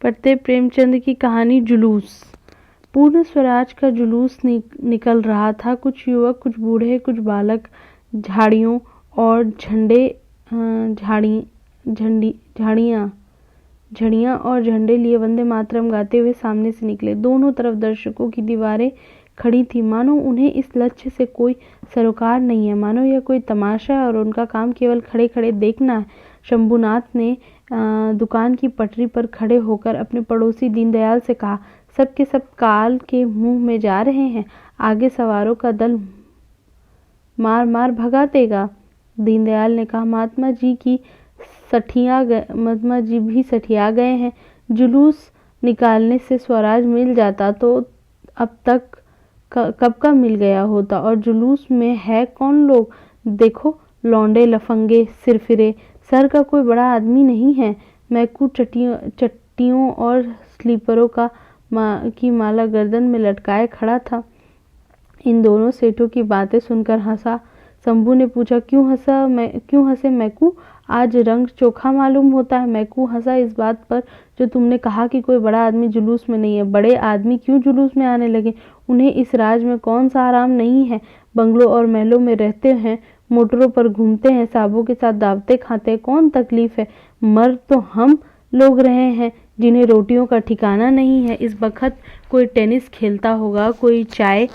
पढ़ते प्रेमचंद की कहानी जुलूस। पूर्ण स्वराज का जुलूस निकल रहा था। कुछ युवक, कुछ बूढ़े, कुछ बालक झाड़ियों और झड़ियां और झंडे लिए वंदे मातरम गाते हुए सामने से निकले। दोनों तरफ दर्शकों की दीवारें खड़ी थी, मानो उन्हें इस लक्ष्य से कोई सरोकार नहीं है, मानो यह कोई तमाशा है और उनका काम केवल खड़े खड़े देखना है। शंभुनाथ ने दुकान की पटरी पर खड़े होकर अपने पड़ोसी दीनदयाल से कहा, सब के सब काल के मुंह में जा रहे हैं, आगे सवारों का दल मार मार भगा देगा। दीनदयाल ने कहा, महात्मा जी भी सठिया गए हैं। जुलूस निकालने से स्वराज मिल जाता तो अब तक कब का मिल गया होता। और जुलूस में है कौन लोग? देखो, लौंडे, लफंगे, सिरफिरे, सर का कोई बड़ा आदमी नहीं है। मैकू चट्टियों और स्लीपरों की माला गर्दन में लटकाए खड़ा था। इन दोनों सेठों की बातें सुनकर हंसा। शंभू ने पूछा, क्यों हंसे मैकू? आज रंग चोखा मालूम होता है। मैकू हंसा इस बात पर जो तुमने कहा कि कोई बड़ा आदमी जुलूस में नहीं है। बड़े आदमी क्यों जुलूस में आने लगे? उन्हें इस राज में कौन सा आराम नहीं है? बंगलों और महलों में रहते हैं, मोटरों पर घूमते हैं, साहबों के साथ दावतें खाते हैं, कौन तकलीफ है? मर तो हम लोग रहे हैं जिन्हें रोटियों का ठिकाना नहीं है। इस वक्त कोई टेनिस खेलता होगा, कोई चाय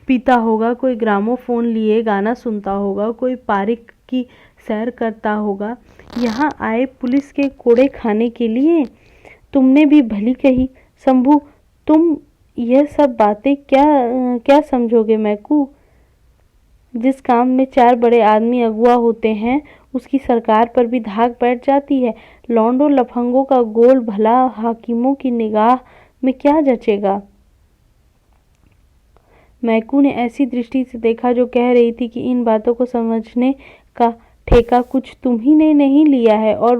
पीता होगा, कोई ग्रामोफोन लिए गाना सुनता होगा, कोई पार्क की सैर करता होगा। यहाँ आए पुलिस के कोड़े खाने के लिए? तुमने भी भली कही शंभू, तुम यह सब बातें क्या समझोगे मैकू? जिस काम में 4 बड़े आदमी अगुआ होते हैं उसकी सरकार पर भी धाक बैठ जाती है। लौंडों लफंगों का गोल भला हाकिमों की निगाह में क्या जचेगा? मैकू ने ऐसी दृष्टि से देखा जो कह रही थी कि इन बातों को समझने का ठेका कुछ तुम ही ने नहीं लिया और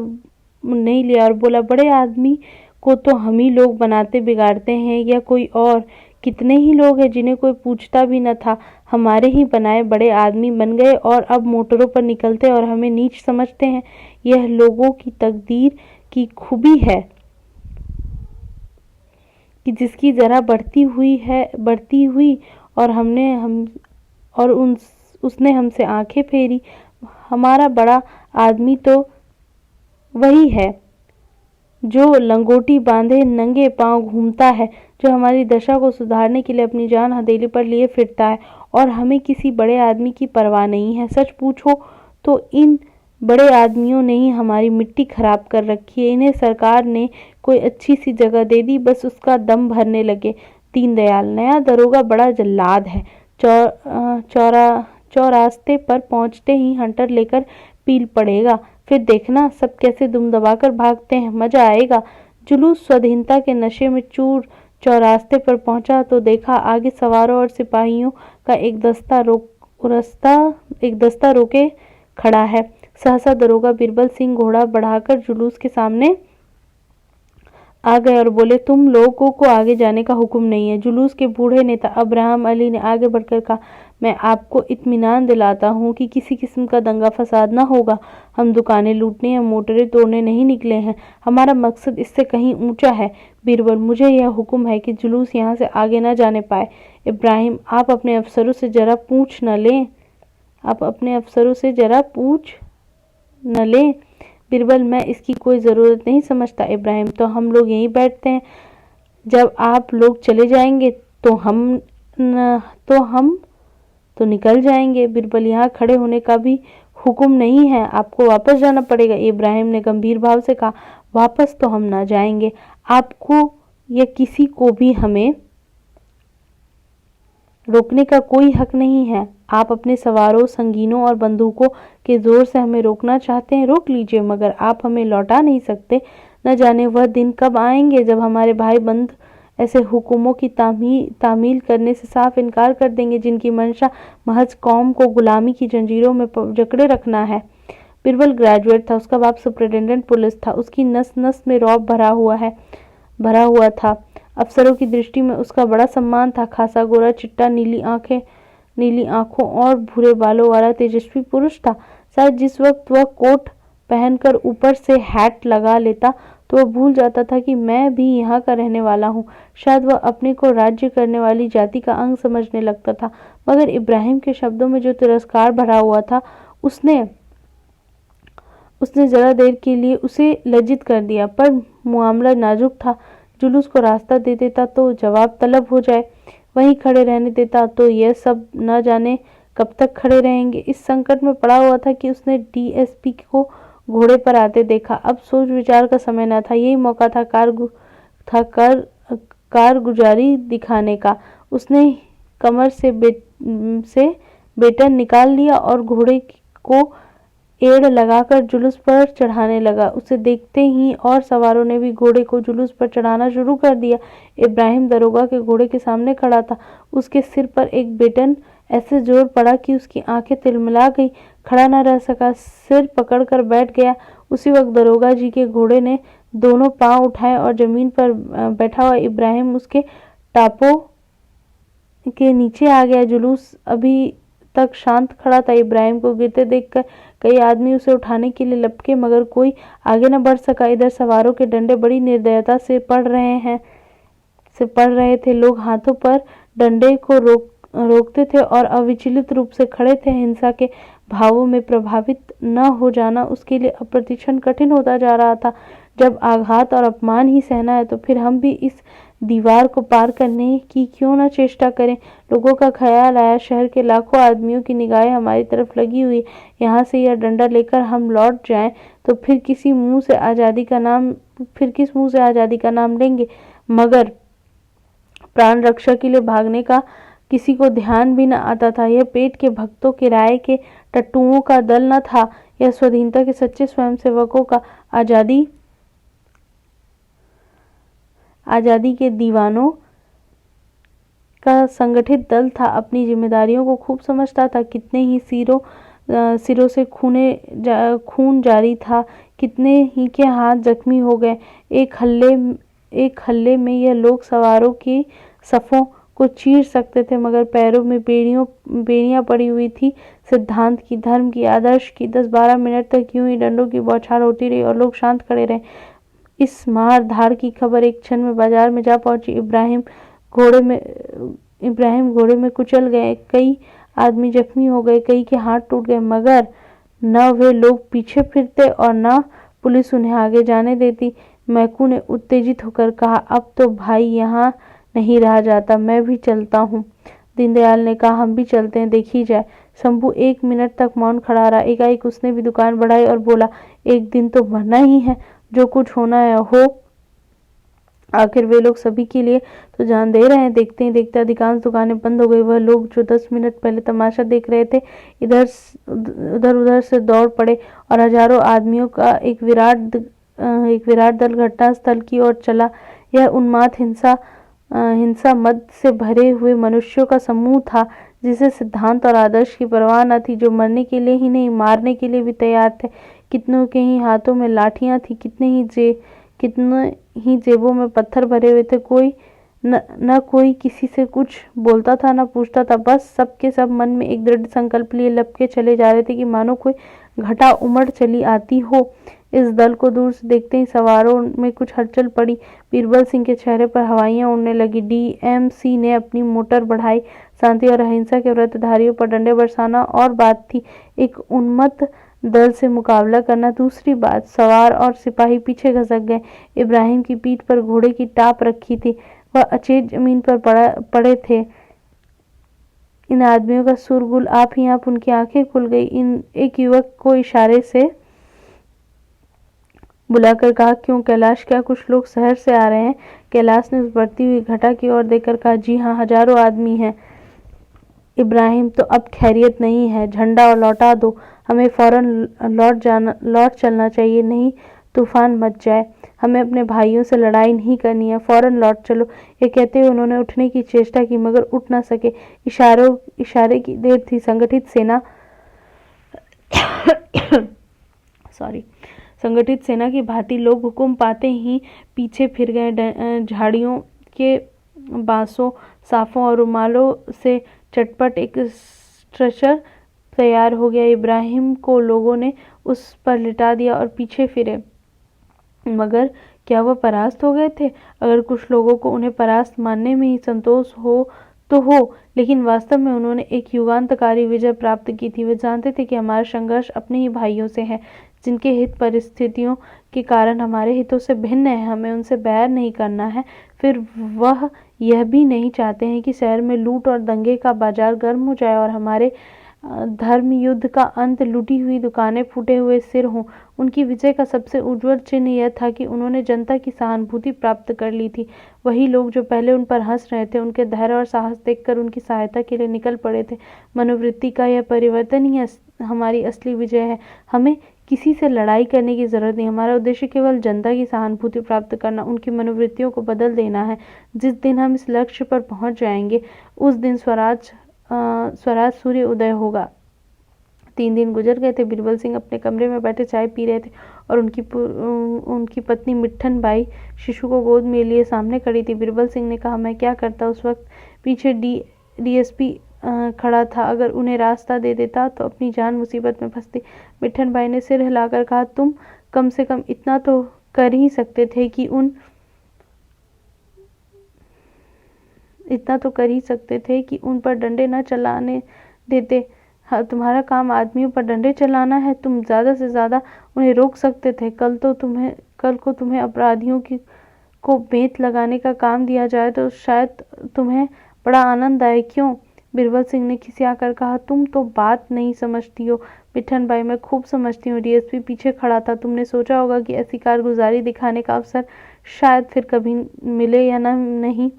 बोला, बड़े आदमी को तो हम ही लोग बनाते बिगाड़ते हैं या कोई और? कितने ही लोग हैं जिन्हें कोई पूछता भी न था, हमारे ही बनाए बड़े आदमी बन गए और अब मोटरों पर निकलते और हमें नीच समझते हैं। यह लोगों की तकदीर की खूबी है कि जिसकी जरा बढ़ती हुई और उसने हमसे आंखें फेरी। हमारा बड़ा आदमी तो वही है जो लंगोटी बांधे नंगे पांव घूमता है, जो हमारी दशा को सुधारने के लिए अपनी जान हथेली पर लिए फिरता है, और हमें किसी बड़े आदमी की परवाह नहीं है। सच पूछो तो इन बड़े आदमियों ने ही हमारी मिट्टी खराब कर रखी है। इन्हें सरकार ने कोई अच्छी सी जगह दे दी, बस उसका दम भरने लगे। दीनदयाल, नया दरोगा बड़ा जल्लाद है। चौरास्ते पर पहुंचते ही हंटर लेकर पील पड़ेगा, फिर देखना सब कैसे दुम दबाकर भागते हैं, मजा आएगा। जुलूस स्वाधीनता के नशे में चूर चौरास्ते पर पहुंचा तो देखा आगे सवारों और सिपाहियों का एक दस्ता रोके खड़ा है। सहसा दरोगा बिरबल सिंह घोड़ा बढ़ाकर जुलूस के सामने आ गए और बोले, तुम लोगों को आगे जाने का हुक्म नहीं है। जुलूस के बूढ़े नेता अब्राहम अली ने आगे बढ़कर कहा, मैं आपको इत्मीनान दिलाता हूँ कि किसी किस्म का दंगा फसाद न होगा। हम दुकानें लूटने या मोटरें तोड़ने नहीं निकले हैं। हमारा मकसद इससे कहीं ऊंचा है। बीरबल, मुझे यह हुक्म है कि जुलूस यहाँ से आगे न जाने पाए। इब्राहिम, आप अपने अफसरों से जरा पूछ न लें। बीरबल, मैं इसकी कोई ज़रूरत नहीं समझता। इब्राहिम, तो हम लोग यहीं बैठते हैं। जब आप लोग चले जाएंगे तो हम तो निकल जाएंगे। बीरबल, यहाँ खड़े होने का भी हुक्म नहीं है, आपको वापस जाना पड़ेगा। इब्राहिम ने गंभीर भाव से कहा, वापस तो हम ना जाएंगे। आपको या किसी को भी हमें रोकने का कोई हक नहीं है। आप अपने सवारों, संगीनों और बंदूकों के जोर से हमें रोकना चाहते हैं, रोक लीजिए, मगर आप हमें लौटा नहीं सकते। न जाने वह दिन कब आएंगे जब हमारे भाई बंद ऐसे हुक्मों की तामील करने से साफ इनकार कर देंगे जिनकी मंशा महज कौम को गुलामी की जंजीरों में जकड़े रखना है। बीरबल ग्रेजुएट था, उसका बाप सुपरिटेंडेंट पुलिस था, उसकी नस नस में रौब भरा हुआ था। अफसरों की दृष्टि में उसका बड़ा सम्मान था। खासा गोरा चिट्टा, नीली आंखों और भूरे बालों वाला तेजस्वी पुरुष था। शायद जिस वक्त वह कोट पहनकर ऊपर से हैट लगा लेता तो वह भूल जाता था कि मैं भी यहाँ का रहने वाला हूँ। शायद वह अपने को राज्य करने वाली जाति का अंग समझने लगता था। मगर इब्राहिम के शब्दों में जो तिरस्कार भरा हुआ था, उसने जरा देर के लिए उसे लज्जित कर दिया। पर मामला नाजुक था। जुलूस को रास्ता दे देता तो जवाब तलब हो जाए, वहीं खड़े रहने देता तो यह सब न जाने कब तक खड़े रहेंगे। इस संकट में पड़ा हुआ था कि उसने डीएसपी को घोड़े पर आते देखा। अब सोच विचार का समय न था, यही मौका था कारगुजारी दिखाने का। उसने कमर से बेटन निकाल लिया और घोड़े को एड़ लगाकर जुलूस पर चढ़ाने लगा। उसे देखते ही और सवारों ने भी घोड़े को जुलूस पर चढ़ाना शुरू कर दिया। इब्राहिम दरोगा के घोड़े के सामने खड़ा था। उसके सिर पर एक बेटन ऐसे जोर पड़ा कि उसकी आंखें तिलमिला गई। खड़ा न रह सका, सिर पकड़कर बैठ गया। उसी वक्त दरोगा जी के घोड़े ने दोनों पांव उठाए और जमीन पर बैठा हुआ इब्राहिम उसके टापों के नीचे आ गया। जुलूस अभी तक शांत खड़ा था। इब्राहिम को गिरते देखकर कई आदमी उसे उठाने के लिए लपके, मगर कोई आगे न बढ़ सका। इधर सवारों के डंडे बड़ी निर्दयता से पड़ रहे थे। लोग हाथों पर डंडे को रोकते थे और अविचलित रूप से खड़े थे। हिंसा के भावों में प्रभावित न हो जाना उसके लिए अप्रतिक्षण कठिन होता जा रहा था। जब आघात और अपमान ही सहना है तो फिर हम भी इस दीवार को पार करने की क्यों न चेष्टा करें। लोगों का ख्याल आया, शहर के लाखों आदमियों की निगाहें हमारी तरफ लगी हुई। यहाँ से यह डंडा लेकर हम लौट जाएं तो फिर किस मुंह से आजादी का नाम लेंगे। मगर प्राण रक्षा के लिए भागने का किसी को ध्यान भी न आता था। यह पेट के भक्तों, किराए के टट्टुओं का दल न था, यह स्वाधीनता के सच्चे स्वयंसेवकों का, आजादी के दीवानों का संगठित दल था। अपनी जिम्मेदारियों को खूब समझता था। कितने ही सिरों से खून जारी था, कितने ही के हाथ जख्मी हो गए। एक हल्ले में यह लोग सवारों की सफों को चीर सकते थे, मगर पैरों में बेड़ियां पड़ी हुई थी, सिद्धांत की, धर्म की, आदर्श की। 10-12 मिनट तक यूं ही डंडों की बौछार होती रही और लोग शांत खड़े रहे। इस मार धाड़ की खबर एक क्षण में बाजार में जा पहुंची। इब्राहिम घोड़े में कुचल गए, कई आदमी जख्मी हो गए, कई के हाथ टूट गए, मगर न वे लोग पीछे फिरते और न पुलिस उन्हें आगे जाने देती। मैकू ने उत्तेजित होकर कहा, अब तो भाई यहाँ नहीं रहा जाता, मैं भी चलता हूँ। दीनदयाल ने कहा, हम भी चलते हैं, देखी जाए। शंभू 1 मिनट तक मौन खड़ा रहा। एकाएक उसने भी दुकान बढ़ाई और बोला, एक दिन तो मरना ही है, जो कुछ होना है हो। आखिर वे लोग सभी के लिए तो जान दे रहे हैं। देखते ही देखते अधिकांश दुकानें बंद हो गई। वह लोग जो 10 मिनट पहले तमाशा देख रहे थे, इधर उधर से दौड़ पड़े और हजारों आदमियों का एक विराट दल घटनास्थल की ओर चला। यह उन्माद हिंसा मद से भरे हुए मनुष्यों का समूह था, जिसे सिद्धांत और आदर्श की परवाह न थी, जो मरने के लिए ही नहीं, मारने के लिए भी तैयार थे। कितनों के ही हाथों में लाठियां थी, कितने ही जेबों में पत्थर भरे हुए थे। न कोई किसी से कुछ बोलता था, न पूछता था। बस सबके सब मन में एक दृढ़ संकल्प लिए लपके चले जा रहे थे कि मानो कोई घटा उमड़ चली आती हो। इस दल को दूर से देखते ही सवारों में कुछ हलचल पड़ी। बीरबल सिंह के चेहरे पर हवाइयां उड़ने लगी। डीएमसी ने अपनी मोटर बढ़ाई। शांति और अहिंसा के व्रतधारियों पर डंडे बरसाना और बात थी, एक उन्मत्त दल से मुकाबला करना दूसरी बात। सवार और सिपाही पीछे खसक गए। इब्राहिम की पीठ पर घोड़े की टाप रखी थी, वह अचेत जमीन पर पड़े थे। इन आदमियों का शोरगुल आप ही आप उनकी आंखें खुल गई। एक युवक को इशारे से बुलाकर कहा, क्यों कैलाश, क्या कुछ लोग शहर से आ रहे हैं? कैलाश ने उस बढ़ती हुई घटा की ओर देखकर कहा, जी हाँ, हजारों आदमी हैं। इब्राहिम, तो अब खैरियत नहीं है, झंडा लौटा दो, हमें फौरन लौट चलना चाहिए, नहीं तूफान मच जाए। हमें अपने भाइयों से लड़ाई नहीं करनी है, फौरन लौट चलो। ये कहते हुए उन्होंने उठने की चेष्टा की, मगर उठ न सके। इशारे की देर थी। संगठित सेना की भांति लोग हुक्म पाते ही पीछे फिर गए। झाड़ियों के बांसों, साफों और रुमालों से चटपट एक स्ट्रेचर तैयार हो गया। इब्राहिम को लोगों ने उस पर लिटा दिया और पीछे फिरे, मगर क्या वह परास्त हो गए थे? अगर कुछ लोगों को उन्हें परास्त मानने में ही संतोष हो तो हो, लेकिन वास्तव में उन्होंने एक युगांतकारी विजय प्राप्त की थी। वे जानते थे कि हमारा संघर्ष अपने ही भाइयों से है, जिनके हित परिस्थितियों के कारण हमारे हितों से भिन्न है। हमें उनसे बैर नहीं करना है। फिर वह यह भी नहीं चाहते हैं कि शहर में लूट और दंगे का बाजार गर्म हो जाए और हमारे धर्म युद्ध का अंत, लूटी हुई दुकानें, फूटे हुए सिर हों। उनकी विजय का सबसे उज्जवल चिन्ह यह था कि उन्होंने जनता की सहानुभूति प्राप्त कर ली थी। वही लोग जो पहले उन पर हंस रहे थे, उनके धैर्य और साहस देखकर उनकी सहायता के लिए निकल पड़े थे। मनोवृत्ति का यह परिवर्तन ही हमारी असली विजय है। हमें किसी से लड़ाई करने की जरूरत नहीं। हमारा उद्देश्य केवल जनता की सहानुभूति प्राप्त करना, उनकी मनोवृत्तियों को बदल देना है। जिस दिन हम इस लक्ष्य पर पहुंच जाएंगे, उस दिन स्वराज सूर्य उदय होगा। 3 दिन गुजर गए थे। बीरबल सिंह अपने कमरे में बैठे चाय पी रहे थे और उनकी पत्नी मिट्ठन बाई शिशु को गोद में लिए सामने खड़ी थी। बीरबल सिंह ने कहा, मैं क्या करता? उस वक्त पीछे डीएसपी खड़ा था। अगर उन्हें रास्ता दे देता तो अपनी जान मुसीबत में फंसती। मिट्ठन बाई ने सिर हिलाकर कहा, तुम कम से कम इतना तो कर ही सकते थे कि उन पर डंडे न चलाने देते। हाँ, तुम्हारा काम आदमियों पर डंडे चलाना है। तुम ज्यादा से ज्यादा उन्हें रोक सकते थे। कल को तुम्हें अपराधियों को बेंत लगाने का काम दिया जाए तो शायद तुम्हें बड़ा आनंद आए। क्यों? बीरबल सिंह ने खिसियाकर कहा, तुम तो बात नहीं समझती हो। मिट्ठन बाई, मैं खूब समझती हूँ। डीएसपी पीछे खड़ा था। तुमने सोचा होगा कि ऐसी कारगुजारी दिखाने का अवसर शायद फिर कभी मिले या नहीं।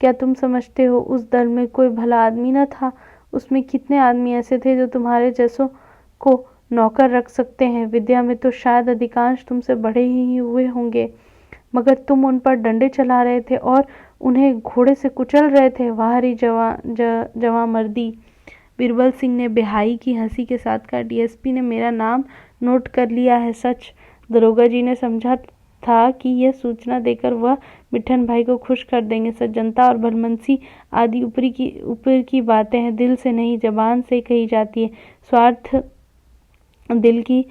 क्या तुम समझते हो उस दल में कोई भला आदमी न था? उसमें कितने आदमी ऐसे थे जो तुम्हारे जैसों को नौकर रख सकते हैं? विद्या में तो शायद अधिकांश तुमसे बड़े ही हुए होंगे, मगर तुम उन पर डंडे चला रहे थे और उन्हें घोड़े से कुचल रहे थे। वाहरी जवां मर्दी। बीरबल सिंह ने बेहाई की हंसी के साथ कहा, डीएसपी ने मेरा नाम नोट कर लिया है। सच? दरोगा जी ने समझा था कि यह सूचना देकर वह मिट्ठन भाई को खुश कर देंगे। सज्जनता और भलमनसी आदि ऊपर की बातें हैं, दिल से नहीं, जबान से कही जाती है। स्वार्थ दिल की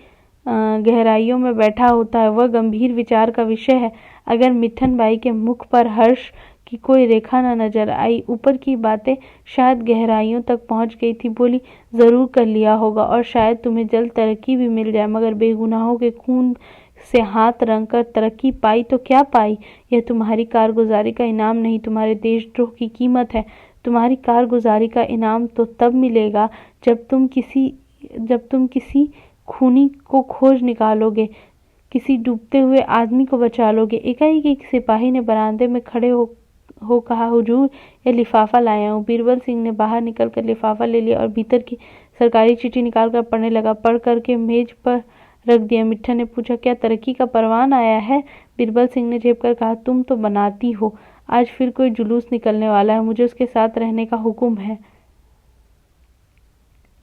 गहराइयों में बैठा होता है। वह गंभीर विचार का विषय है। अगर मिट्ठन बाई के मुख पर हर्ष की कोई रेखा न नजर आई, ऊपर की बातें शायद गहराइयों तक पहुंच गई थी। बोली, जरूर कर लिया होगा और शायद तुम्हें जल्द तरक्की भी मिल जाए, मगर बेगुनाहों के खून से हाथ रंगकर तरक्की पाई तो क्या पाई? यह तुम्हारी कारगुजारी का इनाम नहीं, तुम्हारे देशद्रोह की कीमत है। तुम्हारी कारगुजारी का इनाम तो तब मिलेगा जब तुम किसी खूनी को खोज निकालोगे, किसी डूबते हुए आदमी को बचा लोगे। एकाएक एक सिपाही ने बरामदे में खड़े हो कहा, हुजूर, यह लिफाफा लाया हूँ। बीरबल सिंह ने बाहर निकलकर लिफाफा ले लिया और भीतर की सरकारी चिट्ठी निकालकर पढ़ने लगा। पढ़ करके मेज पर रख दिया। मिट्ठन ने पूछा, क्या तरक्की का परवान आया है? बीरबल सिंह ने झेप कर कहा, तुम तो बनाती हो। आज फिर कोई जुलूस निकलने वाला है, मुझे उसके साथ रहने का हुक्म है।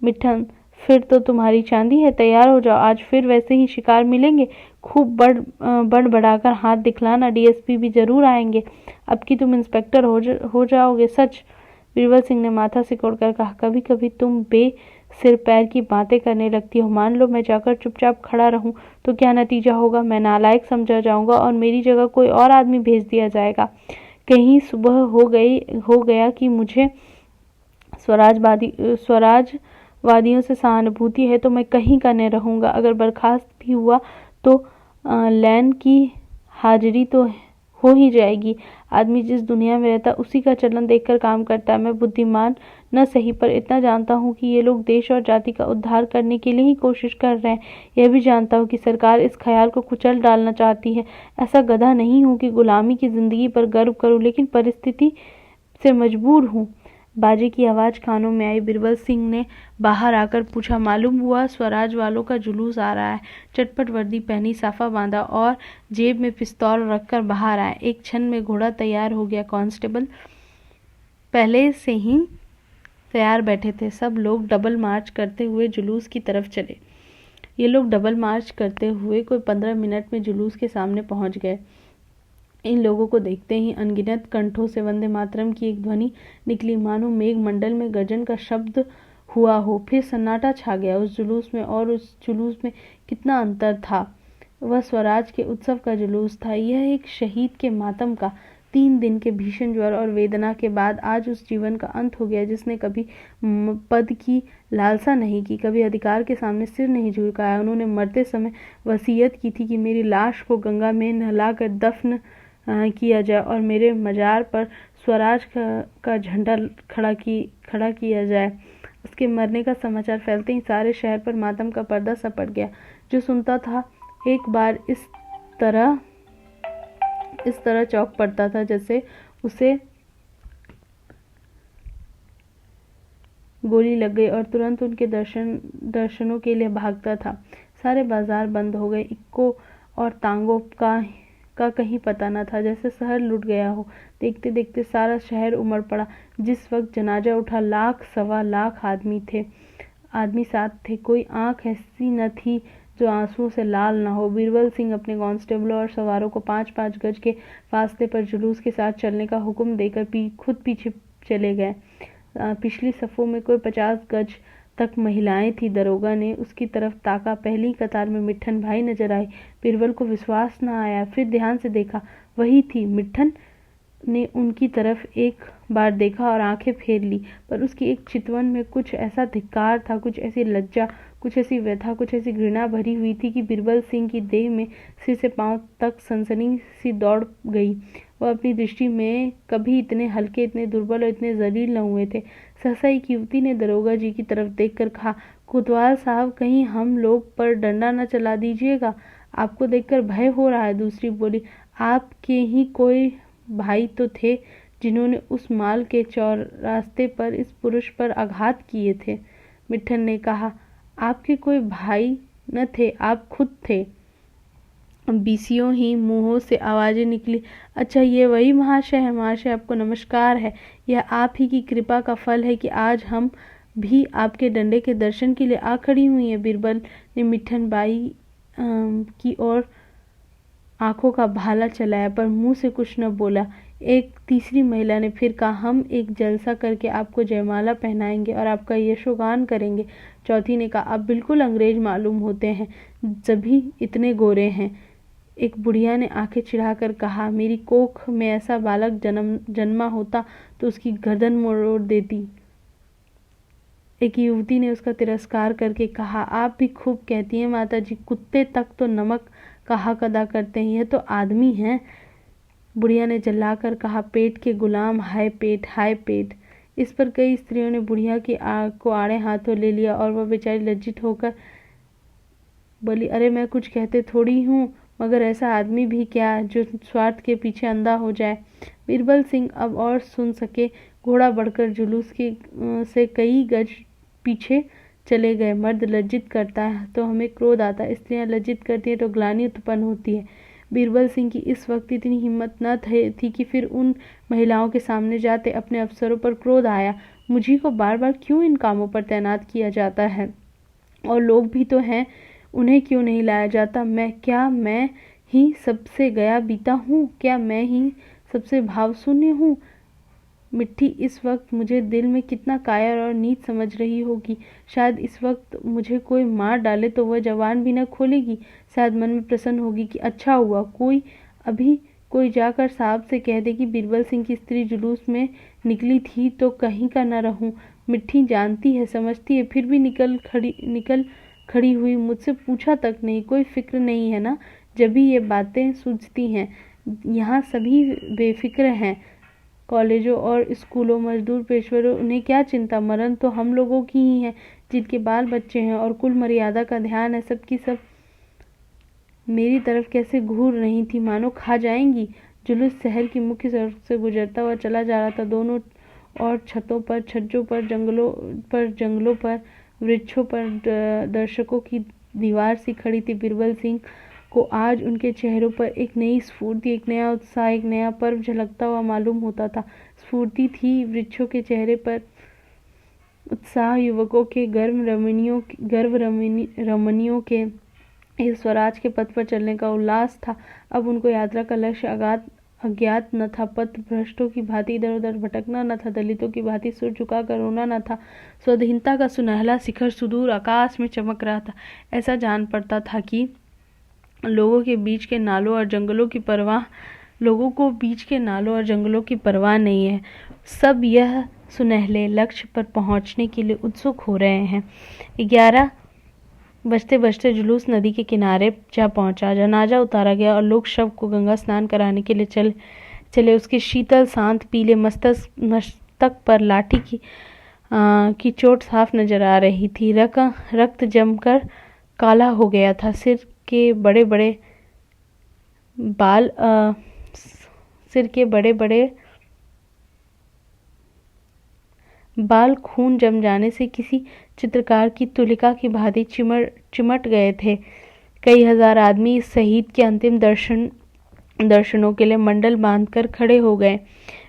मिट्ठन, फिर तो तुम्हारी चांदी है, तैयार हो जाओ, आज फिर वैसे ही शिकार मिलेंगे। खूब बढ़ाकर हाथ दिखलाना, डीएसपी भी जरूर आएंगे। अब की तुम इंस्पेक्टर हो जाओगे। सच? बीरबल सिंह ने माथा सिकोड़कर कहा, कभी कभी तुम सिर पैर की बातें करने लगती हो। मान लो मैं जाकर चुपचाप खड़ा रहूं तो क्या नतीजा होगा? मैं नालायक समझा जाऊंगा और मेरी जगह कोई और आदमी भेज दिया जाएगा। कहीं सुबह हो गया कि मुझे स्वराजवादियों से सहानुभूति है तो मैं कहीं का न रहूंगा। अगर बर्खास्त भी हुआ तो लैन की हाजिरी तो हो ही जाएगी। आदमी जिस दुनिया में रहता उसी का चलन देखकर काम करता है। मैं बुद्धिमान न सही, पर इतना जानता हूँ कि ये लोग देश और जाति का उद्धार करने के लिए ही कोशिश कर रहे हैं। यह भी जानता हूँ कि सरकार इस ख्याल को कुचल डालना चाहती है। ऐसा गधा नहीं हूँ कि गुलामी की जिंदगी पर गर्व करूँ, लेकिन परिस्थिति से मजबूर हूँ। बाजे की आवाज कानों में आई। बीरबल सिंह ने बाहर आकर पूछा, मालूम हुआ स्वराज वालों का जुलूस आ रहा है। चटपट वर्दी पहनी, साफा बांधा और जेब में पिस्तौल रखकर बाहर आए। एक क्षण में घोड़ा तैयार हो गया। कांस्टेबल पहले से ही तैयार बैठे थे। सब लोग डबल मार्च करते हुए जुलूस की तरफ चले। ये लोग डबल मार्च करते हुए कोई 15 मिनट में जुलूस के सामने पहुंच गए। इन लोगों को देखते ही अनगिनत कंठों से वंदे मातरम की एक ध्वनि निकली, मानो मेघ मंडल में गर्जन का शब्द हुआ हो। फिर सन्नाटा छा गया। उस जुलूस में और उस जुलूस में कितना अंतर था। वह स्वराज के उत्सव का जुलूस था। यह एक शहीद के मातम का 3 दिन के भीषण ज्वर और वेदना के बाद आज उस जीवन का अंत हो गया जिसने कभी पद की लालसा नहीं की, कभी अधिकार के सामने सिर नहीं झुकाया। उन्होंने मरते समय वसीयत की थी कि मेरी लाश को गंगा में नहलाकर दफन किया जाए और मेरे मजार पर स्वराज का झंडा खड़ा किया जाए। उसके मरने का समाचार फैलते ही सारे शहर पर मातम का पर्दा सा पड़ गया। जो सुनता था एक बार इस तरह चौंक पड़ता था जैसे उसे गोली लग गई और तुरंत उनके दर्शनों के लिए भागता था। सारे बाजार बंद हो गए। इक्को और तांगों का कहीं पता न था, जैसे शहर लुट गया हो। देखते देखते सारा शहर उमड़ पड़ा। जिस वक्त जनाजा उठा 1 सवा लाख आदमी साथ थे। कोई आंख ऐसी न थी जो आंसुओं से लाल न हो। बीरबल सिंह अपने कांस्टेबलों और सवारों को 5-5 गज के फासले पर जुलूस के साथ चलने का हुक्म देकर खुद पीछे चले गए। पिछली सफों में कोई 50 गज तक महिलाएं थी। दरोगा ने उसकी तरफ ताका। पहली कतार में मिट्ठन भाई नजर आई। बीरबल को विश्वास न आया। फिर ध्यान से देखा, वही थी। मिट्ठन ने उनकी तरफ एक बार देखा और आंखें फेर ली, पर उसकी एक चितवन में कुछ ऐसा धिक्कार था, कुछ ऐसी लज्जा, कुछ ऐसी व्यथा, कुछ ऐसी घृणा भरी हुई थी कि बीरबल सिंह की देह में सिर से पांव तक सनसनी सी दौड़ गई। वह अपनी दृष्टि में कभी इतने हल्के, इतने दुर्बल और इतने जलील न हुए थे। सहसा एक युवती ने दरोगा जी की तरफ देखकर कहा, कोतवाल साहब, कहीं हम लोग पर डंडा न चला दीजिएगा, आपको देखकर भय हो रहा है। दूसरी बोली, आपके ही कोई भाई तो थे जिन्होंने उस माल के चौरास्ते पर इस पुरुष पर आघात किए थे। मिट्ठन ने कहा, आपके कोई भाई न थे, आप खुद थे। बीसियों ही मुंहों से आवाजें निकली, अच्छा ये वही महाशय है। महाशय आपको नमस्कार है। यह आप ही की कृपा का फल है कि आज हम भी आपके डंडे के दर्शन के लिए आ खड़ी हुई हैं। बीरबल ने मिट्ठन बाई की ओर आंखों का भाला चलाया, पर मुंह से कुछ न बोला। एक तीसरी महिला ने फिर कहा, हम एक जलसा करके आपको जयमाला पहनाएंगे और आपका यशोगान करेंगे। चौथी ने कहा, आप बिल्कुल अंग्रेज मालूम होते हैं, सभी इतने गोरे हैं। एक बुढ़िया ने आंखें चिढ़ाकर कहा, मेरी कोख में ऐसा बालक जन्मा होता तो उसकी गर्दन मोड़ देती। एक युवती ने उसका तिरस्कार करके कहा, आप भी खूब कहती हैं माता जी, कुत्ते तक तो नमक का हक अदा करते हैं, यह तो आदमी हैं। बुढ़िया ने चिल्लाकर कहा, पेट के गुलाम, हाय पेट, हाय पेट। इस पर कई स्त्रियों ने बुढ़िया की को आड़े हाथों ले लिया और वह बेचारी लज्जित होकर बोली, अरे मैं कुछ कहते थोड़ी हूँ, मगर ऐसा आदमी भी क्या जो स्वार्थ के पीछे अंधा हो जाए। बीरबल सिंह अब और सुन सके। घोड़ा बढ़कर जुलूस से कई गज पीछे चले गए। मर्द लज्जित करता है तो हमें क्रोध आता है, स्त्रियां लज्जित करती हैं तो ग्लानि उत्पन्न होती है। बीरबल सिंह की इस वक्त इतनी हिम्मत न थी कि फिर उन महिलाओं के सामने जाते। अपने अफसरों पर क्रोध आया, मुझी को बार बार क्यों इन कामों पर तैनात किया जाता है, और लोग भी तो हैं, उन्हें क्यों नहीं लाया जाता। मैं ही सबसे गया बीता हूँ? क्या मैं ही सबसे भावशून्य हूँ? मिट्टी इस वक्त मुझे दिल में कितना कायर और नीच समझ रही होगी। शायद इस वक्त मुझे कोई मार डाले तो वह जवान भी न खोलेगी। शायद मन में प्रसन्न होगी कि अच्छा हुआ कोई जाकर साहब से कह दे कि बीरबल सिंह की स्त्री जुलूस में निकली थी तो कहीं का न रहूं। मिट्टी जानती है, समझती है, फिर भी निकल खड़ी हुई, मुझसे पूछा तक नहीं। कोई फिक्र नहीं है ना? जब भी ये बातें सूझती हैं। यहाँ सभी बेफिक्र हैं, कॉलेजों और स्कूलों, मजदूर पेशवरों, उन्हें क्या चिंता। मरण तो हम लोगों की ही है जिनके बाल बच्चे हैं और कुल मर्यादा का ध्यान है। सबकी सब मेरी तरफ कैसे घूर रही थी, मानो खा जाएंगी। जुलूस शहर की मुख्य सड़क से गुजरता हुआ चला जा रहा था। दोनों और छतों पर, छज्जों पर, जंगलों पर, वृक्षों पर दर्शकों की दीवार सी खड़ी थी। बीरबल सिंह को आज उनके चेहरों पर एक नई स्फूर्ति, एक नया उत्साह, एक नया पर्व झलकता हुआ मालूम होता था। स्फूर्ति थी वृक्षों के चेहरे पर, उत्साह युवकों के, गर्व रमणियों के इस स्वराज के पथ पर चलने का उल्लास था। अब उनको यात्रा का लक्ष्य अज्ञात न था। पथ भ्रष्टों की भांति इधर उधर भटकना न था, दलितों की भांति सिर झुकाकर रोना न था। स्वाधीनता का सुनहला शिखर सुदूर आकाश में चमक रहा था। ऐसा जान पड़ता था कि लोगों के बीच के नालों और जंगलों की परवाह नहीं है। सब यह सुनहले लक्ष्य पर पहुंचने के लिए उत्सुक हो रहे हैं। 11 बजते बजते जुलूस नदी के किनारे जा पहुंचा। जनाजा उतारा गया और लोग शव को गंगा स्नान कराने के लिए चले। उसके शीतल शांत पीले मस्तक पर लाठी की चोट साफ नजर आ रही थी। रक्त जमकर काला हो गया था। सिर के बड़े बाल खून जम जाने से किसी चित्रकार की तुलिका की भांति चिमट गए थे। कई हजार आदमी इस शहीद के अंतिम दर्शनों के लिए मंडल बांधकर खड़े हो गए।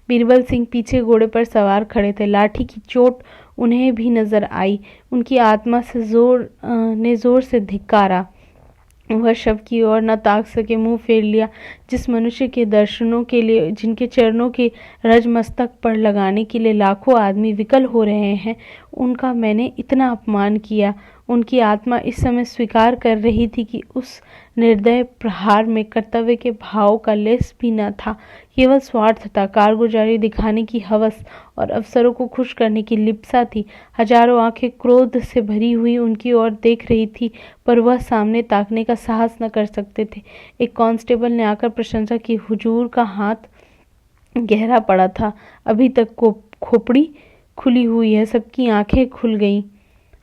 बीरबल सिंह पीछे घोड़े पर सवार खड़े थे। लाठी की चोट उन्हें भी नजर आई। उनकी आत्मा से जोर से धिक्कारा। वह शव की ओर न ताक सके, मुंह फेर लिया। जिस मनुष्य के दर्शनों के लिए, जिनके चरणों के रज मस्तक पर लगाने के लिए लाखों आदमी विकल हो रहे हैं, उनका मैंने इतना अपमान किया। उनकी आत्मा इस समय स्वीकार कर रही थी कि उस निर्दय प्रहार में कर्तव्य के भाव का लेस भी न था। केवल स्वार्थ था, कारगुजारी दिखाने की हवस और अफसरों को खुश करने की लिप्सा थी। हजारों आंखें क्रोध से भरी हुई उनकी ओर देख रही थी, पर वह सामने ताकने का साहस न कर सकते थे। एक कांस्टेबल ने आकर प्रशंसा की। हुजूर का हाथ गहरा पड़ा था। अभी तक खोपड़ी खुली हुई है। सबकी आंखें खुल गईं।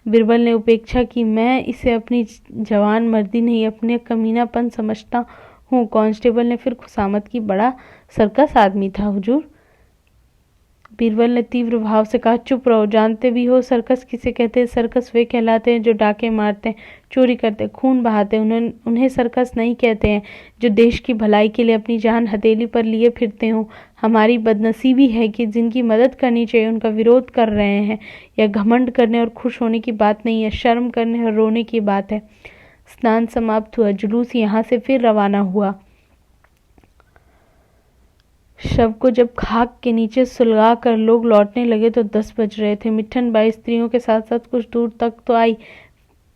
बीरबल ने उपेक्षा की। मैं इसे अपनी जवान मर्दी नहीं, अपने कमीनापन समझता हूँ। कांस्टेबल ने फिर खुशामद की। बड़ा सर्कस आदमी था हुजूर। बीरबल ने तीव्र भाव से कहा, चुप रहो। जानते भी हो सर्कस किसे कहते हैं? सर्कस वे कहलाते हैं जो डाके मारते हैं, चोरी करते हैं, खून बहाते हैं। उन्हें सर्कस नहीं कहते हैं जो देश की भलाई के लिए अपनी जान हथेली पर लिए फिरते हो। हमारी बदनसीबी है कि जिनकी मदद करनी चाहिए उनका विरोध कर रहे हैं। यह घमंड करने और खुश होने की बात नहीं है, शर्म करने और रोने की बात है। स्नान समाप्त हुआ। जुलूस यहाँ से फिर रवाना हुआ। शव को जब खाक के नीचे सुलगा कर लोग लौटने लगे तो 10 बज रहे थे। मिट्ठन बाई स्त्रियों के साथ साथ कुछ दूर तक तो आई,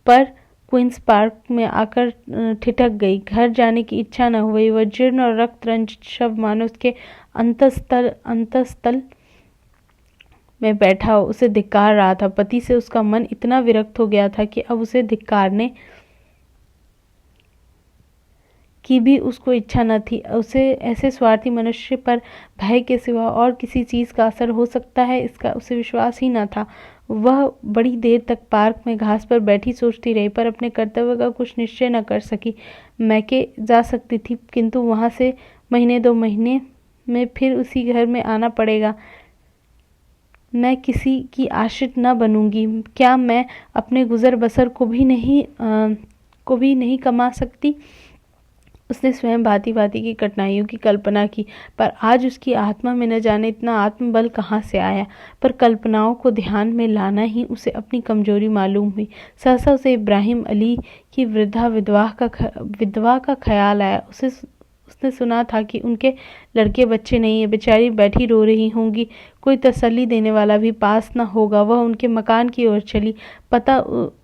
पर क्वींस पार्क में आकर ठिठक गई। घर जाने की इच्छा न हुई। वह जीर्ण और रक्त रंजित शव मानो उसके अंतस्तल में बैठा हो उसे धिक्कार रहा था। पति से उसका मन इतना विरक्त हो गया था कि अब उसे धिक्कारने की भी उसको इच्छा न थी। उसे ऐसे स्वार्थी मनुष्य पर भय के सिवा और किसी चीज का असर हो सकता है, इसका उसे विश्वास ही न था। वह बड़ी देर तक पार्क में घास पर बैठी सोचती रही, पर अपने कर्तव्य का कुछ निश्चय न कर सकी। मैके जा सकती थी, किंतु वहां से महीने 2 महीने में फिर उसी घर में आना पड़ेगा। मैं किसी की आश्रित न बनूंगी। क्या मैं अपने गुजर बसर को भी नहीं कमा सकती? उसने स्वयं भांति भांति की कठिनाइयों की कल्पना की, पर आज उसकी आत्मा में न जाने इतना आत्मबल कहाँ से आया। पर कल्पनाओं को ध्यान में लाना ही उसे अपनी कमजोरी मालूम हुई। सहसा उसे इब्राहिम अली की वृद्धा विधवा का ख्याल आया। उसने सुना था कि उनके लड़के बच्चे नहीं है, बेचारी बैठी रो रही होंगी, कोई तसल्ली देने वाला भी पास न होगा। वह उनके मकान की ओर चली।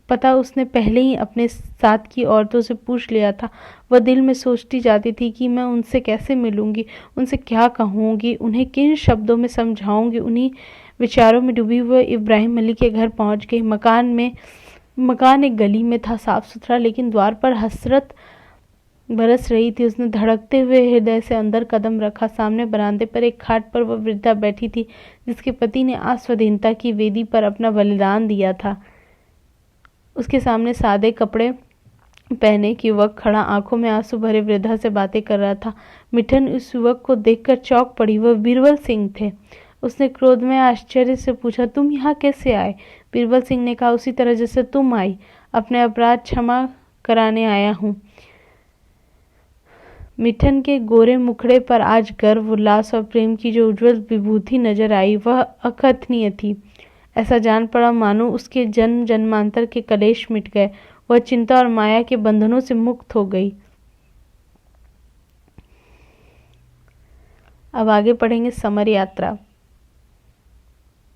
पता उसने पहले ही अपने साथ की औरतों से पूछ लिया था। वह दिल में सोचती जाती थी कि मैं उनसे कैसे मिलूंगी, उनसे क्या कहूंगी, उन्हें किन शब्दों में समझाऊंगी। उन्हीं विचारों में डूबी हुई इब्राहिम अली के घर पहुंच गई। मकान एक गली में था, साफ सुथरा, लेकिन द्वार पर हसरत बरस रही थी। उसने धड़कते हुए हृदय से अंदर कदम रखा। सामने बरामदे पर एक खाट पर वह वृद्धा बैठी थी, जिसके पति ने स्वाधीनता की वेदी पर अपना बलिदान दिया था। उसके सामने सादे कपड़े पहने एक युवक खड़ा आंखों में आंसू भरे वृद्धा से बातें कर रहा था। मिठन उस युवक को देखकर चौंक पड़ी। वह बीरबल सिंह थे। उसने क्रोध में आश्चर्य से पूछा, तुम यहाँ कैसे आए? बीरबल सिंह ने कहा, उसी तरह जैसे तुम आई, अपने अपराध क्षमा कराने आया हूँ। मिठन के गोरे मुखड़े पर आज गर्व, उल्लास और प्रेम की जो उज्जवल विभूति नजर आई वह अकथनीय थी। ऐसा जान पड़ा मानो उसके जन्म जन्मांतर के कलेश मिट गए। वह चिंता और माया के बंधनों से मुक्त हो गई। अब आगे पढ़ेंगे समर यात्रा।